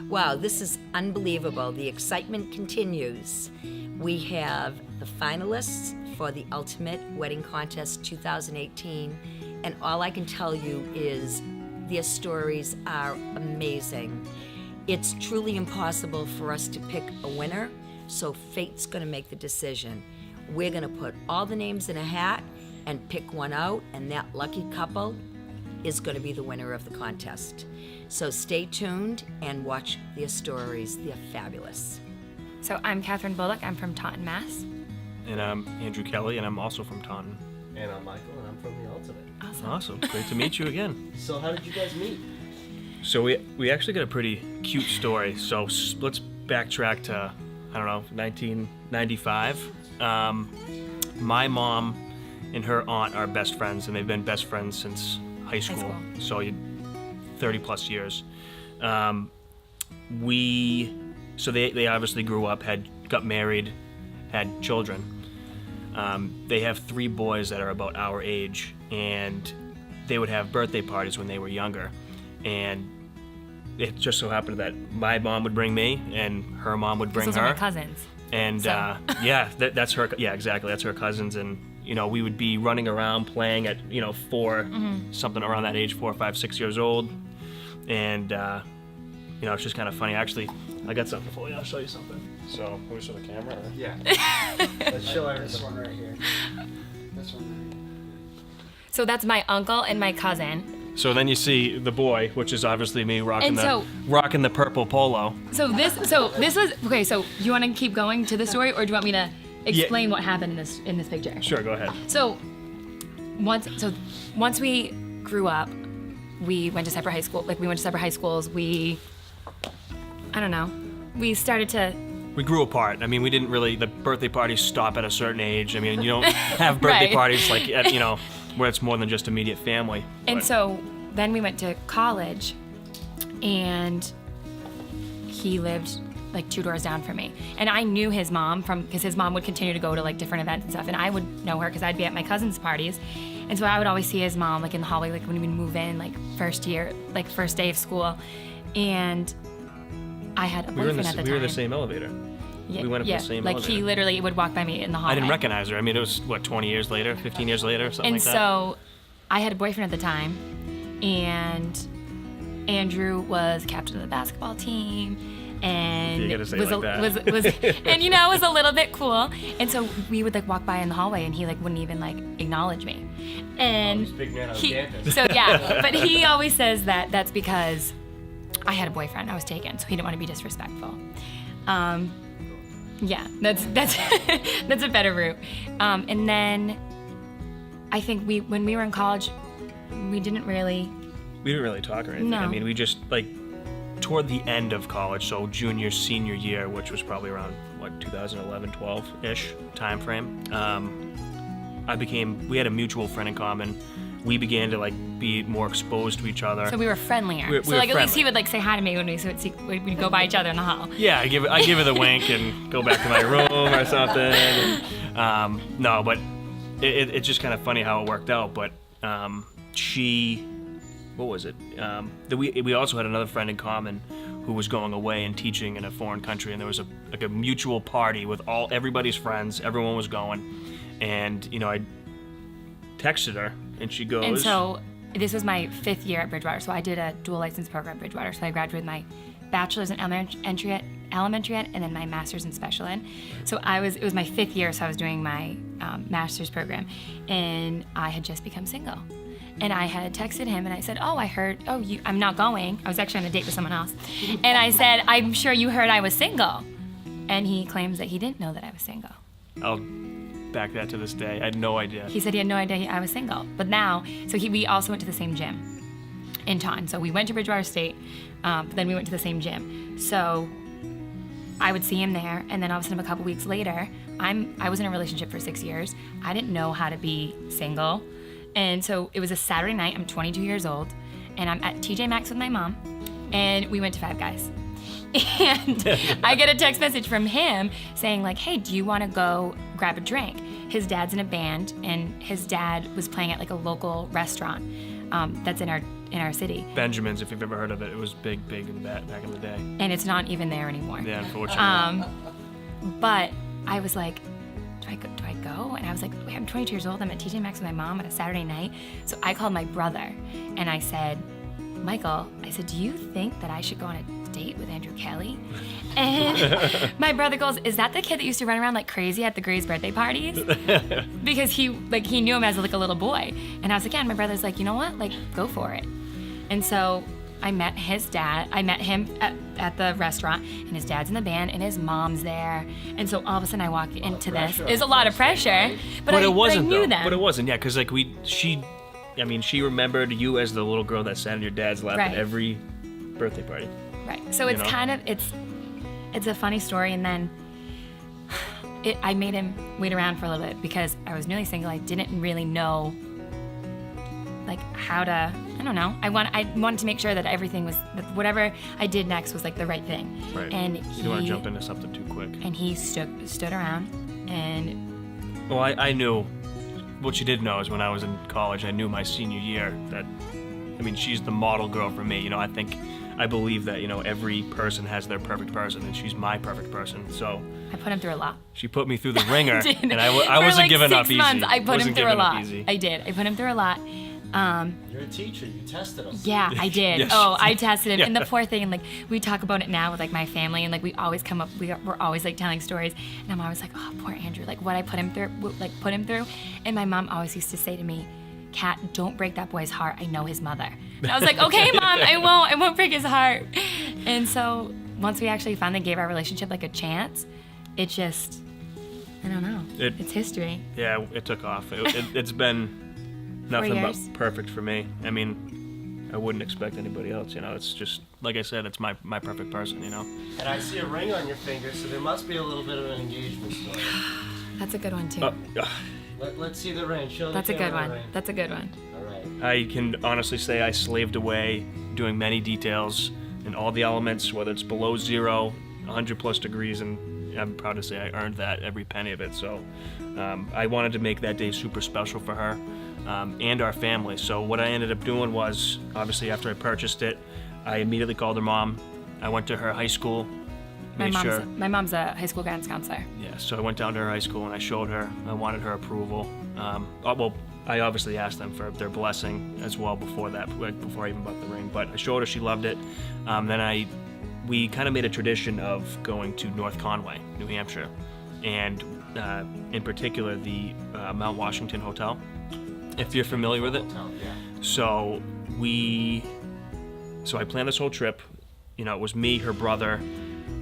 Wow, this is unbelievable. The excitement continues. We have the finalists for the Ultimate Wedding Contest 2018, and all I can tell you is their stories are amazing. It's truly impossible for us to pick a winner, so fate's gonna make the decision. We're gonna put all the names in a hat and pick one out, and that lucky couple is gonna be the winner of the contest. So stay tuned and watch their stories. They're fabulous. So I'm Kathryn Bolduc. I'm from Taunton, Mass. And I'm Andrew Kelley, and I'm also from Taunton. And I'm Michael, and I'm from the Ultimate. Awesome. Great to meet you again. So how did you guys meet? So we actually got a pretty cute story. So let's backtrack to, 1995. My mom and her aunt are best friends, and they've been best friends since high school. So 30 plus years. They obviously grew up, got married, had children. They have 3 boys that are about our age, and they would have birthday parties when they were younger. And it just so happened that my mom would bring me, and her mom would bring Those her. are my cousins. And So. That's her. Yeah, exactly. That's her cousins, and we would be running around playing at 4, something around that age, 4, 5, 6 years old, and it's just kind of funny. Actually, I got something for you. I'll show you something. So, can we show the camera? Or? Yeah. Let's show everyone. This one right here. This one right here. So that's my uncle and my cousin. So then you see the boy, which is obviously me rocking And rocking the purple polo. So this was okay. So you want to keep going to the story, or do you want me to explain what happened in this picture? Sure, go ahead. So once we grew up, we went to separate high school. Like we went to separate high schools. We started to. We grew apart. I mean, we didn't really. The birthday parties stop at a certain age. I mean, you don't have birthday Right. parties like at where it's more than just immediate family. And But- so then we went to college, and he lived like 2 doors down from me. And I knew his mom because his mom would continue to go to like different events and stuff, and I would know her because I'd be at my cousin's parties. And so I would always see his mom like in the hallway, like when we would move in, like first day of school. And I had a boyfriend at the time. We were in the same elevator. Yeah, we went up the same like elevator. he literally would walk by me in the hallway. I didn't recognize her. I mean, it was, 20 years later, 15 years later, something And like that? so I had a boyfriend at the time, and Andrew was captain of the basketball team, and You gotta say was it like was that. was and was a little bit cool. And so we would like walk by in the hallway, and he like wouldn't even like acknowledge me. And He's a big man on he, campus. so yeah, but he always says that that's because I had a boyfriend. I was taken, so he didn't want to be disrespectful. Yeah, that's that's a better route. And then I think when we were in college, we didn't really talk or anything. No. I mean, we just, toward the end of college, so junior, senior year, which was probably around, 2011, 12-ish time frame, we had a mutual friend in common. We began to, be more exposed to each other. So we were friendlier. We so were at least he friendly. would say hi to me when we'd go by each other in the hall. Yeah, I give her the wink and go back to my room or something. And, no, but it's just kind of funny how it worked out. But what was it? We also had another friend in common who was going away and teaching in a foreign country, and there was a mutual party with everybody's friends. Everyone was going, and I texted her, and she goes. And so this was my 5th year at Bridgewater. So I did a dual license program at Bridgewater. So I graduated my bachelor's in elementary ed, and then my master's in special ed. So it was my 5th year, so I was doing my master's program, and I had just become single. And I had texted him, and I said, I heard, I'm not going. I was actually on a date with someone else. And I said, I'm sure you heard I was single. And he claims that he didn't know that I was single. I'll back that to this day. I had no idea. He said he had no idea I was single. But now, we also went to the same gym in Taunton. So we went to Bridgewater State, but then we went to the same gym. So I would see him there, and then all of a sudden, a couple weeks later, I was in a relationship for 6 years. I didn't know how to be single. And so it was a Saturday night. I'm 22 years old, and I'm at TJ Maxx with my mom, and we went to Five Guys. And I get a text message from him saying hey, do you want to go grab a drink? His dad's in a band, and his dad was playing at a local restaurant that's in our in our city. Benjamin's, if you've ever heard of it, it was big back in the day. And it's not even there anymore. Yeah, unfortunately. But I was like, do I go? And I was like, wait, I'm 22 years old. I'm at TJ Maxx with my mom on a Saturday night. So I called my brother and I said, Michael, I said, do you think that I should go on a date with Andrew Kelley? And my brother goes, is that the kid that used to run around like crazy at the Gray's birthday parties? Because he knew him as like a little boy. And I was like, yeah, and my brother's like, you know what? Like, go for it. And so I met his dad. I met him at the restaurant, and his dad's in the band, and his mom's there. And so all of a sudden I walk into this. There's a lot of pressure, but I knew them. But it wasn't, yeah, because like she remembered you as the little girl that sat in your dad's lap at every birthday party. Right. So it's kind of it's a funny story, and then I made him wait around for a little bit because I was newly single. I didn't really know like how to. I don't know. I wanted to make sure that everything was that whatever I did next was like the right thing. Right. And you don't want to jump into something too quick. And he stood around, and well, I knew. What you did know is when I was in college, I knew my senior year that, I mean, she's the model girl for me. You know, I believe that, you know, every person has their perfect person, and she's my perfect person. So I put him through a lot. She put me through the ringer, and I wasn't giving up easy. For like 6 months, I put him through a lot. I did. I put him through a lot. You're a teacher. You tested him. Yeah, I did. Yes. Oh, I tested him. And the poor thing, and like we talk about it now with like my family, and like we always come up, we're always like telling stories, and I'm always like, oh, poor Andrew, like what I put him through, and my mom always used to say to me, Kat, don't break that boy's heart. I know his mother. And I was like, okay, Mom, I won't break his heart. And so once we actually finally gave our relationship like a chance, it just, I don't know, it's history. Yeah, it took off. It's been nothing but perfect for me. I mean, I wouldn't expect anybody else, you know. It's just, like I said, it's my perfect person, you know. And I see a ring on your finger, so there must be a little bit of an engagement story. That's a good one, too. Let's see the ring. Show That's the a good one. ring. That's a good one. All right. I can honestly say I slaved away doing many details in all the elements, whether it's below zero, 100 plus degrees, and I'm proud to say I earned that, every penny of it. So I wanted to make that day super special for her and our family. So what I ended up doing was, obviously after I purchased it, I immediately called her mom. I went to her high school. My mom's a high school guidance counselor. Yeah, so I went down to her high school and I showed her. I wanted her approval. Well, I obviously asked them for their blessing as well before that, before I even bought the ring. But I showed her, she loved it. Then we kind of made a tradition of going to North Conway, New Hampshire, and in particular the Mount Washington Hotel, if you're familiar with it. Hotel, yeah. So I planned this whole trip. You know, it was me, her brother,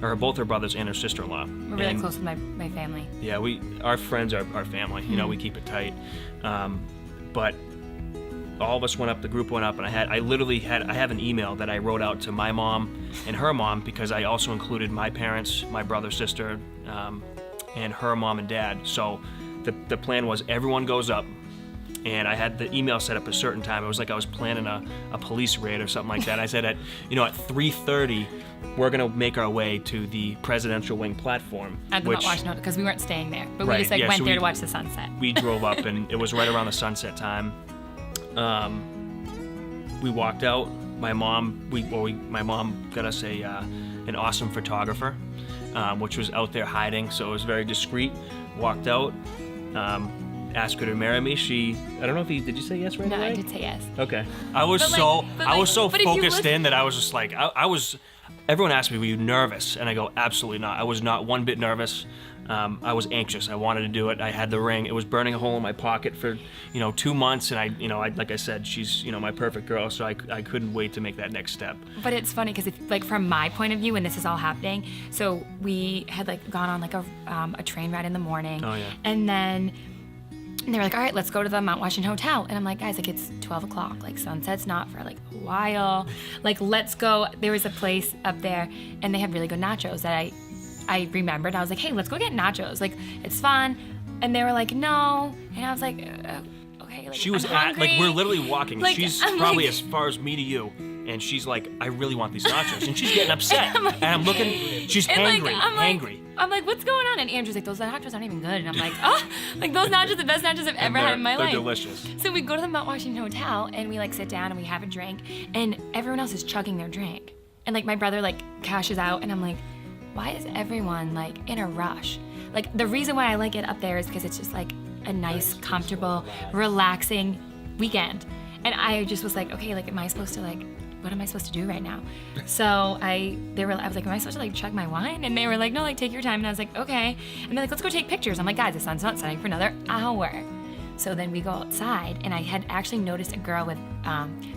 or both her brothers, and her sister-in-law. We're really close with my family. Yeah, our friends are our family. You know, we keep it tight. But all of us went up. The group went up, and I have an email that I wrote out to my mom and her mom, because I also included my parents, my brother, sister, and her mom and dad. So the plan was everyone goes up. And I had the email set up a certain time. It was like I was planning a police raid or something like that. I said at 3:30, we're gonna make our way to the presidential wing platform. At the Mount Washington, because we weren't staying there, but Right, we just yeah, went so there to watch the sunset. We drove up, and it was right around the sunset time. We walked out. My mom got us an awesome photographer, which was out there hiding, so it was very discreet. Walked out. Asked her to marry me. I don't know if did you say yes right away? No, I did say yes. Okay. I was so focused in that I was just like, everyone asked me, were you nervous? And I go, absolutely not. I was not one bit nervous. I was anxious. I wanted to do it. I had the ring. It was burning a hole in my pocket for, 2 months. And I like I said, she's, my perfect girl. So I couldn't wait to make that next step. But it's funny because from my point of view, when this is all happening, so we had gone on a train ride in the morning. Oh, yeah. And then they were like, all right, let's go to the Mount Washington Hotel. And I'm like, guys, it's 12 o'clock. Sunset's not for a while. Let's go. There was a place up there, and they had really good nachos that I remembered. I was like, hey, let's go get nachos. It's fun. And they were like, no. And I was like, okay. She was I'm hungry. we're literally walking. She's I'm probably as far as me to you. And she's like, I really want these nachos. And she's getting upset. And I'm looking, she's hangry. I'm like, what's going on? And Andrew's like, those nachos aren't even good. And I'm like, oh, like those nachos are the best nachos I've ever had in my life. They're delicious. So we go to the Mount Washington Hotel and we like sit down and we have a drink and everyone else is chugging their drink. And like my brother like cashes out and I'm like, why is everyone like in a rush? Like the reason why I like it up there is because it's just like a nice, comfortable, relaxing weekend. And I just was like, okay, like what am I supposed to do right now? So I was like, am I supposed to like chug my wine? And they were like, no, like take your time. And I was like, okay. And they're like, let's go take pictures. I'm like, guys, the sun's not setting for another hour. So then we go outside and I had actually noticed a girl with,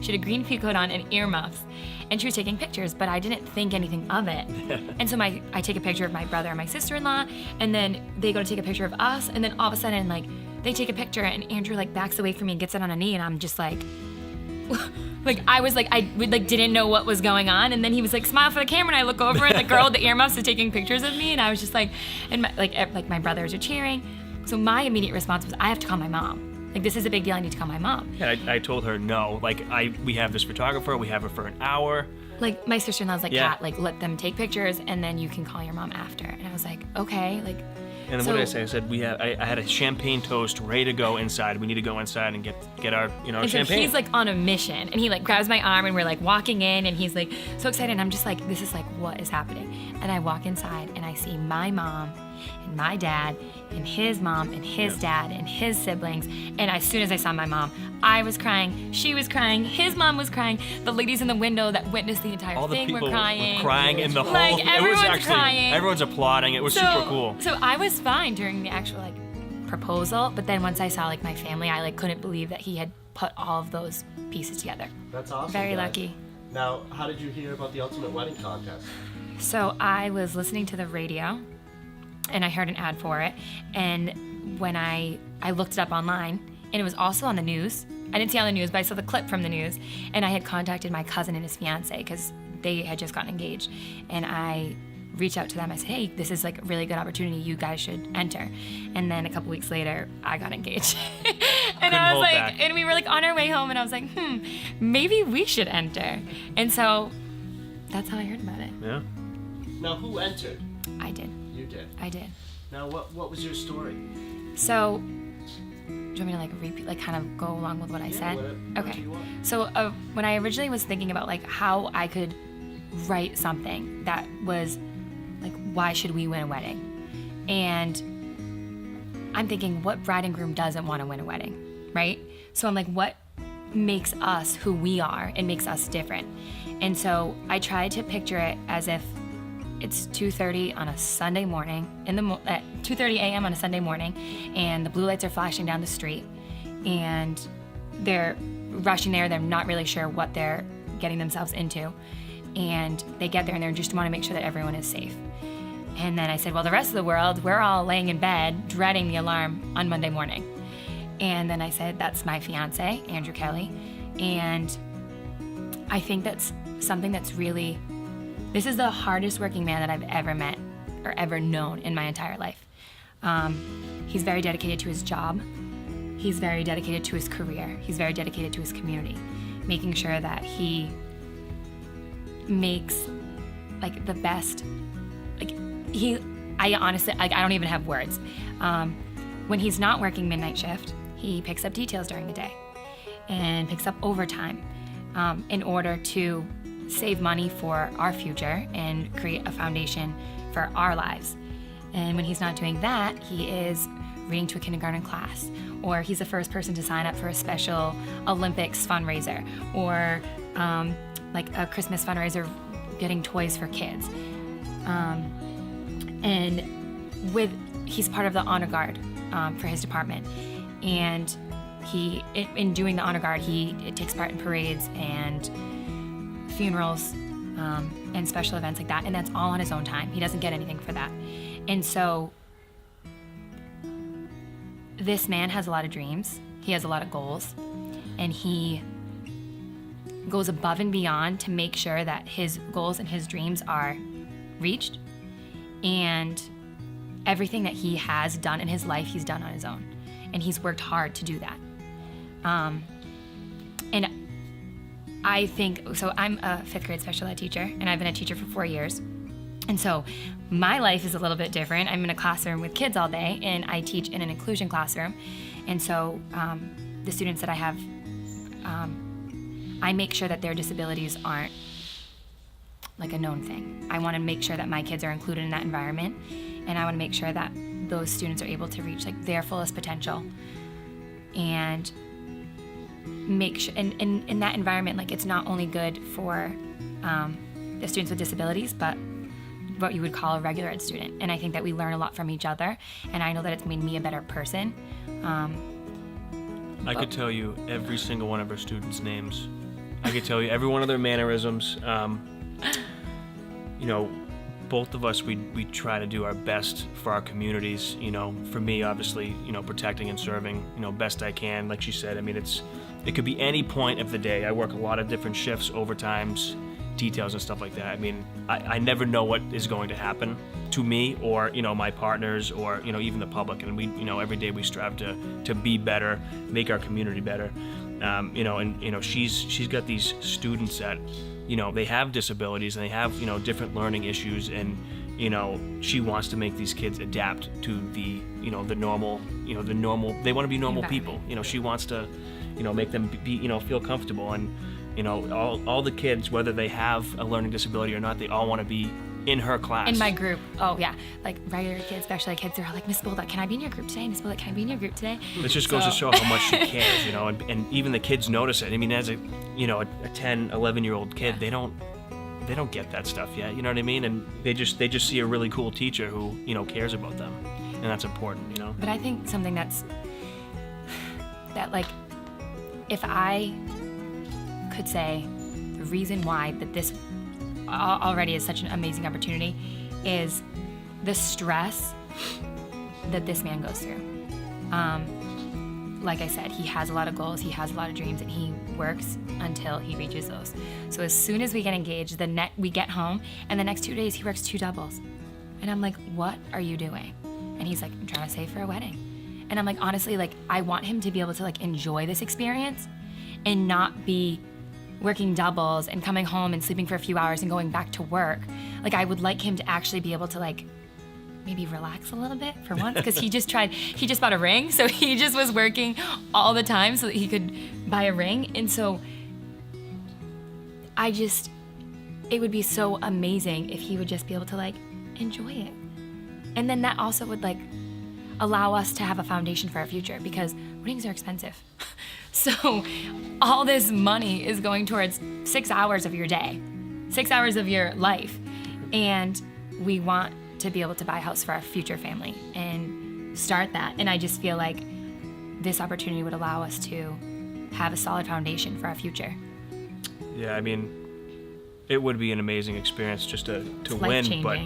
she had a green pea coat on and earmuffs and she was taking pictures, but I didn't think anything of it. And so I take a picture of my brother and my sister-in-law and then they go to take a picture of us and then all of a sudden like they take a picture and Andrew like backs away from me and gets it on a knee and I'm just like, like I was like I didn't know what was going on and then he was like smile for the camera and I look over and the girl with the earmuffs is taking pictures of me and I was just like and my brothers are cheering. So my immediate response was I have to call my mom. Like this is a big deal. I need to call my mom. Yeah, I told her no. Like we have this photographer. We have her for an hour. Like my sister-in-law's like, Yeah. Kat, like let them take pictures and then you can call your mom after. And I was like, okay, like. And then what did I say? I said I had a champagne toast ready to go inside. We need to go inside and get our And so champagne. he's like on a mission and he like grabs my arm and we're like walking in and he's like so excited and I'm just like, this is like what is happening? And I walk inside and I see my mom and my dad and his mom and his dad and his siblings. And as soon as I saw my mom, I was crying, she was crying, his mom was crying, the ladies in the window that witnessed the entire All the thing people were crying. were crying in the whole. Like, It was everyone's actually crying. everyone's applauding. It was super cool. So I was fine during the actual like proposal, but then once I saw like my family, I like couldn't believe that he had put all of those pieces together. That's awesome. Very guys. lucky. Now, how did you hear about the Ultimate Wedding Contest? So I was listening to the radio and I heard an ad for it. And when I looked it up online and it was also on the news. I didn't see it on the news, but I saw the clip from the news. And I had contacted my cousin and his fiance because they had just gotten engaged. And I reached out to them. I said, hey, this is like a really good opportunity. You guys should enter. And then a couple weeks later, I got engaged. And I was hold like, back. and we were like on our way home and I was like, maybe we should enter. And so that's how I heard about it. Yeah. Now, who entered? I did. You did. I did. Now, what was your story? So, do you want me to like repeat, like kind of go along with what I said? whatever Okay. you want. So when I originally was thinking about like how I could write something that was like, why should we win a wedding? And I'm thinking, what bride and groom doesn't want to win a wedding, right? So I'm like, what makes us who we are and makes us different? And so I tried to picture it as if it's 2:30 on a Sunday morning, at 2:30 a.m. on a Sunday morning, and the blue lights are flashing down the street, and they're rushing there. They're not really sure what they're getting themselves into, and they get there and they just want to make sure that everyone is safe. And then I said, well, the rest of the world, we're all laying in bed, dreading the alarm on Monday morning. And then I said, that's my fiance, Andrew Kelley, and I think that's something that's really. This is the hardest working man that I've ever met or ever known in my entire life. He's very dedicated to his job. He's very dedicated to his career. He's very dedicated to his community, making sure that he makes like the best. I honestly, I don't even have words. When he's not working midnight shift, he picks up details during the day and picks up overtime in order to save money for our future and create a foundation for our lives. And when he's not doing that, he is reading to a kindergarten class, or he's the first person to sign up for a special Olympics fundraiser, or like a Christmas fundraiser getting toys for kids. And he's part of the honor guard for his department. And in doing the honor guard, he takes part in parades and funerals and special events like that, and that's all on his own time. He doesn't get anything for that. And so this man has a lot of dreams, he has a lot of goals, and he goes above and beyond to make sure that his goals and his dreams are reached, and everything that he has done in his life, he's done on his own, and he's worked hard to do that. And I think, so I'm a 5th grade special ed teacher, and I've been a teacher for 4 years. And so my life is a little bit different. I'm in a classroom with kids all day, and I teach in an inclusion classroom. And so the students that I have, I make sure that their disabilities aren't like a known thing. I want to make sure that my kids are included in that environment, and I want to make sure that those students are able to reach like their fullest potential, and make sure in that environment, like it's not only good for the students with disabilities, but what you would call a regular ed student. And I think that we learn a lot from each other, and I know that it's made me a better person. I could tell you every single one of our students' names. I could tell you every one of their mannerisms. You know, both of us, we try to do our best for our communities. You know, for me, obviously, you know, protecting and serving, you know, best I can. Like she said, I mean, it could be any point of the day. I work a lot of different shifts, overtimes, details and stuff like that. I mean, I never know what is going to happen to me or, you know, my partners or, you know, even the public. And we, you know, every day we strive to be better, make our community better. You know, and, you know, she's got these students that, you know, they have disabilities and they have, you know, different learning issues, and, you know, she wants to make these kids adapt to the, you know, the normal, they want to be normal people. You know, she wants to, you know, make them be, you know, feel comfortable. And, you know, all the kids, whether they have a learning disability or not, they all want to be in her class. In my group. Oh, yeah. Like regular kids, special ed kids, they're all like, Miss Bolduc, can I be in your group today? Miss Bolduc, can I be in your group today? It just goes to show how much she cares, you know, and even the kids notice it. I mean, as a 10, 11-year-old kid, they don't get that stuff yet, you know what I mean? And they just see a really cool teacher who, you know, cares about them. And that's important, you know? But I think something that like, if I could say the reason why that this already is such an amazing opportunity is the stress that this man goes through. Like I said, he has a lot of goals, he has a lot of dreams, and he works until he reaches those. So as soon as we get engaged, we get home, and the next 2 days he works 2 doubles. And I'm like, what are you doing? And he's like, I'm trying to save for a wedding. And I'm like, honestly, like, I want him to be able to like enjoy this experience and not be working doubles and coming home and sleeping for a few hours and going back to work. Like, I would like him to actually be able to like maybe relax a little bit for once, because he just bought a ring, so he just was working all the time so that he could buy a ring. And so it would be so amazing if he would just be able to like enjoy it. And then that also would like allow us to have a foundation for our future, because weddings are expensive. So all this money is going towards 6 hours of your day, 6 hours of your life. And we want to be able to buy a house for our future family and start that. And I just feel like this opportunity would allow us to have a solid foundation for our future. Yeah, I mean, it would be an amazing experience just to win, but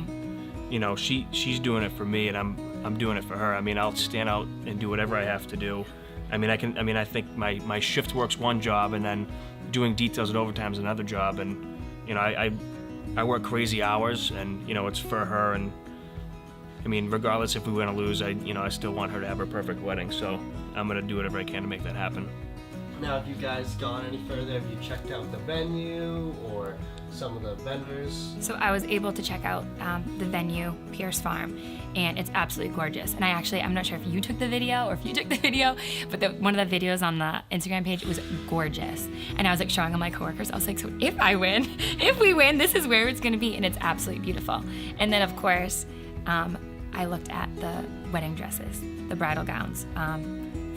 you know, she's doing it for me, and I'm doing it for her. I mean, I'll stand out and do whatever I have to do. I think my shift works one job, and then doing details and overtime is another job, and you know, I work crazy hours, and you know, it's for her. And I mean, regardless if we win or lose, I still want her to have her perfect wedding, so I'm gonna do whatever I can to make that happen. Now, have you guys gone any further? Have you checked out the venue or some of the vendors? So I was able to check out the venue, Pierce Farm, and it's absolutely gorgeous. And I'm not sure if you took the video or if you took the video, but one of the videos on the Instagram page was gorgeous. And I was like showing all my coworkers, I was like, so if we win, this is where it's gonna be, and it's absolutely beautiful. And then of course, I looked at the wedding dresses, the bridal gowns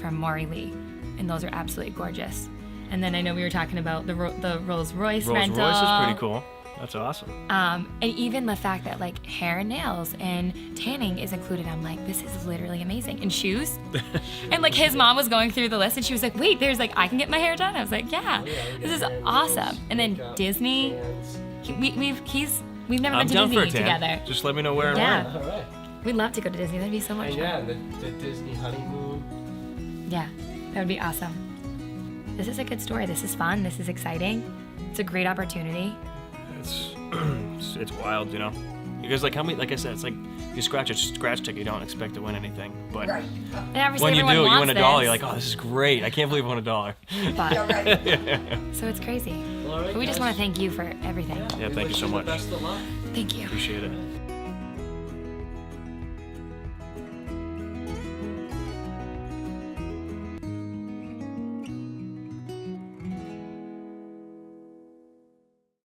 from Maury Lee, and those are absolutely gorgeous. And then I know we were talking about the Rolls Royce rental. Rolls Royce is pretty cool. That's awesome. And even the fact that like hair and nails and tanning is included, I'm like, this is literally amazing. And shoes. And like his mom was going through the list, and she was like, wait, there's like, I can get my hair done. I was like, yeah, this is awesome. And then Disney, we've never been to Disney together. Just let me know where and yeah. when. All right. We'd love to go to Disney. That'd be so much fun. Yeah, the Disney honeymoon. Yeah, that would be awesome. This is a good story. This is fun. This is exciting. It's a great opportunity. It's wild, you know, because like I said, it's like you scratch a scratch ticket, you don't expect to win anything, but Right. And when you do, you win a dollar. You're this. like, oh, this is great. I can't believe I won $1. But, Yeah, right. so it's crazy. All right, But we just guys. want to thank you for everything. Yeah, We thank you wish so the much. best of luck. Thank you. Appreciate it.